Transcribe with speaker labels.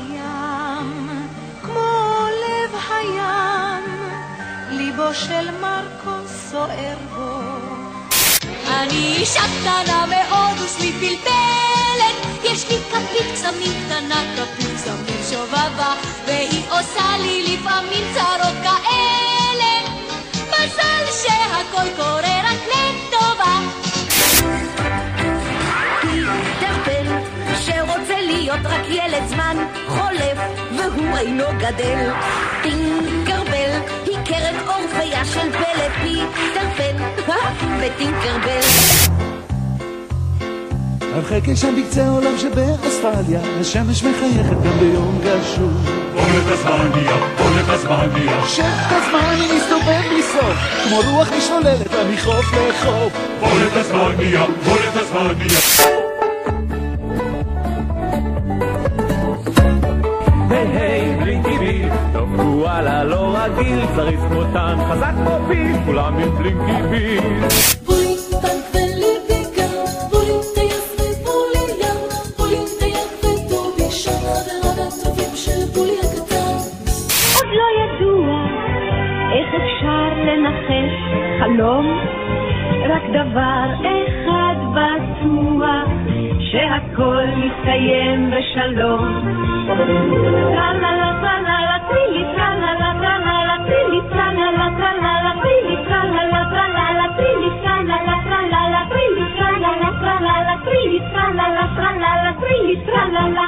Speaker 1: הים, כמו לב הים, ליבו של מרקו סוער בו.
Speaker 2: אני אישה קטנה מאוד ושמי פלפלת, יש לי כפית קסמים קטנה, כפית קסמים שובבה, והיא עושה לי לפעמים צרות כאלה. מזל שהכל קורה רק לטובה.
Speaker 3: פיטר פן שרוצה להיות רק ילד, זמן חולף והוא אינו גדל. טינקרבל היא קרן אורפיה של פלא, פיטר פן וטינקרבל.
Speaker 4: הרחק ישן בקצה העולם שבאוסטרליה, השמש מחייכת גם ביום גשום.
Speaker 5: בוא לטסמניה, בוא לטסמניה,
Speaker 4: שטסמני מסתובב בלי סוף, כמו רוח משתוללת מחוף לחוף.
Speaker 5: בוא לטסמניה, בוא לטסמניה.
Speaker 6: היי בלינקי ביל, טוב וואלה לא רגיל, צריך כמותן חזק כמו פיל, כולם עם בלינקי ביל.
Speaker 2: בולי טנק וליביקה, בולי טייס ובולי ים, בולי טייק וטובי שם, חברה הטובים של בולי הקטן.
Speaker 3: עוד לא ידוע איך אפשר לנחש חלום, רק דבר אחד בטוח, שהכל מסתיים בשלום. טרללה טרללה טרילי טרללה טרללה טרילי טרללה טרללה טרילי טרללה טרללה טרילי טרללה טרללה טרילי טרללה טרללה טרילי טרללה טרללה טרילי טרללה